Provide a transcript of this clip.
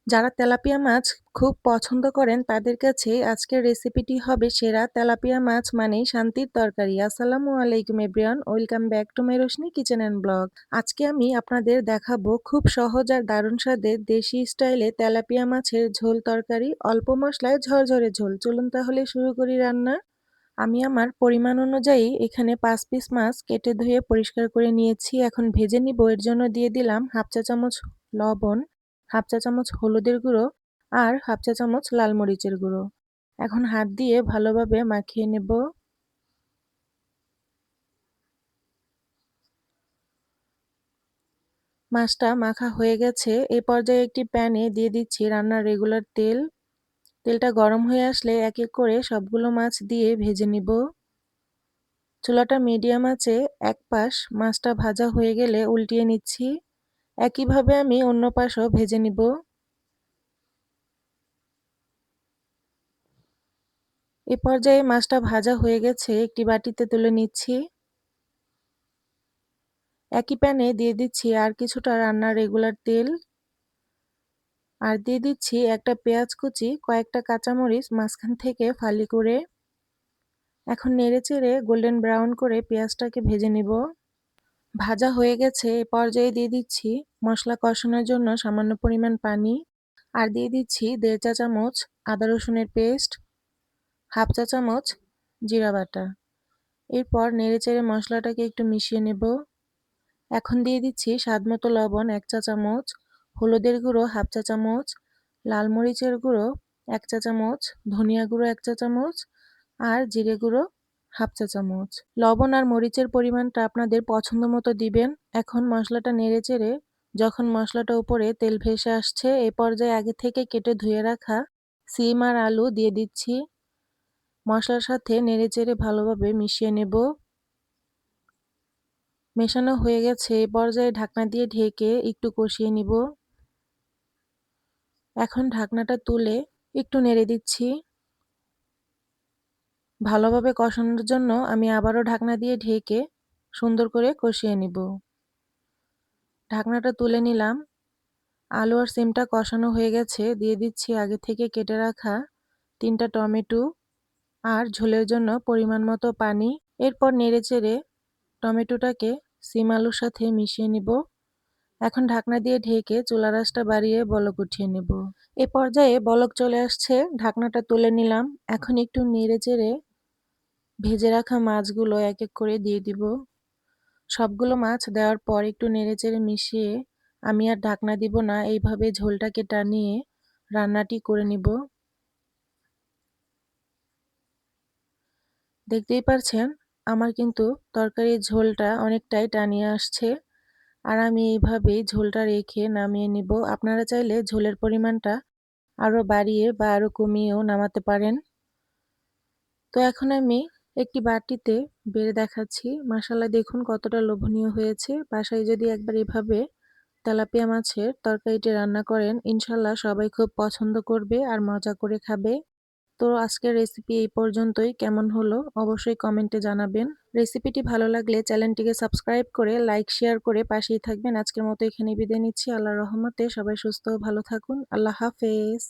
যারা তেলাপিয়া মাছ খুব পছন্দ করেন তাদের কাছে আজকের রেসিপিটি হবে সেরা। তেলাপিয়া মাছ মানেই শান্তির তরকারি। আসসালামু আলাইকুম everyone, welcome back to my Roshni kitchen and blog. আজকে আমি আপনাদের দেখাবো খুব সহজ আর দারুণ স্বাদের দেশি স্টাইলে তেলাপিয়া মাছের ঝোল তরকারি, অল্প মশলায় ঝরঝরে ঝোল। চলুন তাহলে শুরু করি রান্না। আমি আমার পরিমাণ অনুযায়ী এখানে 5 পিস মাছ কেটে ধুয়ে পরিষ্কার করে নিয়েছি। এখন ভেজে নিব। এর জন্য দিয়ে দিলাম হাফ চা চামচ লবণ, হাফ চা চামচ হলুদের গুঁড়ো আর হাফ চা চামচ লাল মরিচের গুঁড়ো। এখন হাত দিয়ে ভালোভাবে মাখিয়ে নেব। মাছটা মাখা হয়ে গেছে। এই পর্যায়ে একটি প্যানে দিয়ে দিচ্ছি রান্নার রেগুলার তেল। তেলটা গরম হয়ে আসলে এক এক করে সবগুলো মাছ দিয়ে ভেজে নিব। চুলাটা মিডিয়াম আঁচে এক পাশ মাছটা ভাজা হয়ে গেলে উল্টিয়ে নিচ্ছি। একইভাবে আমি অন্য পাশও ভেজে নিব। এ পর্যায়ে মাছটা ভাজা হয়ে গেছে, একটি বাটিতে তুলে নিচ্ছি। একই প্যানে দিয়ে দিচ্ছি আর কিছুটা রান্নার রেগুলার তেল আর দিয়ে দিচ্ছি একটা পেঁয়াজ কুচি, কয়েকটা কাঁচামরিচ মাঝখান থেকে ফালি করে। এখন নেড়েচেড়ে গোল্ডেন ব্রাউন করে পেঁয়াজটাকে ভেজে নিব। ভাজা হয়ে গেছে। এ পর্যায়ে দিয়ে দিচ্ছি মশলা কষানোর জন্য সামান্য পরিমাণ পানি আর দিয়ে দিচ্ছি 1.5 চা চামচ আদা রসুনের পেস্ট, হাফ চা চামচ জিরা বাটা। এরপর নেড়েচেড়ে মশলাটাকে একটু মিশিয়ে নেব। এখন দিয়ে দিচ্ছি স্বাদমতো লবণ 1 চা চামচ, হলুদের গুঁড়ো হাফ চা চামচ, লাল মরিচের গুঁড়ো 1 চা চামচ, ধনিয়া গুঁড়ো 1 চা চামচ আর জিরে গুঁড়ো হাফ চা চামচ। লবণ আর মরিচের পরিমাণটা আপনাদের পছন্দ মতো দিবেন। এখন মশলাটা নেড়েচেড়ে যখন মশলাটা উপরে তেল ভেসে আসছে, এই পর্যায়ে আগে থেকে কেটে ধুয়ে রাখা সিম আর আলু দিয়ে দিচ্ছি। মশলার সাথে নেড়েচেড়ে ভালোভাবে মিশিয়ে নেব। মেশানো হয়ে গেছে। এই পর্যায়ে ঢাকনা দিয়ে ঢেকে একটু কষিয়ে নিব। এখন ঢাকনাটা তুলে একটু নেড়ে দিচ্ছি। ভালোভাবে কষানোর জন্য আমি আবারও ঢাকনা দিয়ে ঢেকে সুন্দর করে কষিয়ে নিব। ঢাকনাটা তুলে নিলাম। আলু আর সিমটা কষানো হয়ে গেছে। দিয়ে দিচ্ছি আগে থেকে কেটে রাখা 3টা টমেটো আর ঝোলের জন্য পরিমাণ মতো পানি। এরপর নেড়েচেড়ে টমেটোটাকে সিম আলুর সাথে মিশিয়ে নিব। এখন ঢাকনা দিয়ে ঢেকে চুলার আঁচটা বাড়িয়ে বলক উঠিয়ে নেব। এ পর্যায়ে বলক চলে আসছে, ঢাকনাটা তুলে নিলাম। এখন একটু নেড়েচেড়ে ভেজে রাখা মাছগুলো এক এক করে দিয়ে দিব। সবগুলো মাছ দেওয়ার পর একটু নেড়েচেড়ে মিশিয়ে আমি আর ঢাকনা দিব না, এইভাবে ঝোলটাকে টানিয়ে রান্নাটি করে নিব। দেখতেই পারছেন আমার কিন্তু তরকারির ঝোলটা অনেকটাই টানিয়ে আসছে আর আমি এইভাবেই ঝোলটা রেখে নামিয়ে নিব। আপনারা চাইলে ঝোলের পরিমাণটা আরও বাড়িয়ে বা আরও কমিয়েও নামাতে পারেন। তো এখন আমি একটি বাটিতে বেড়ে দেখাচ্ছি। মাশাআল্লাহ, দেখুন কতটা লোভনীয় হয়েছে। বাসায় যদি একবার এভাবে তেলাপিয়া মাছের তরকারিটি রান্না করেন, ইনশাল্লাহ সবাই খুব পছন্দ করবে আর মজা করে খাবে। তো আজকের রেসিপি এই পর্যন্তই। কেমন হলো অবশ্যই কমেন্টে জানাবেন। রেসিপিটি ভালো লাগলে চ্যানেলটিকে সাবস্ক্রাইব করে লাইক শেয়ার করে পাশেই থাকবেন। আজকের মতো এখানেই বিদায় নিচ্ছি। আল্লাহর রহমতে সবাই সুস্থ ও ভালো থাকুন। আল্লাহ হাফেজ।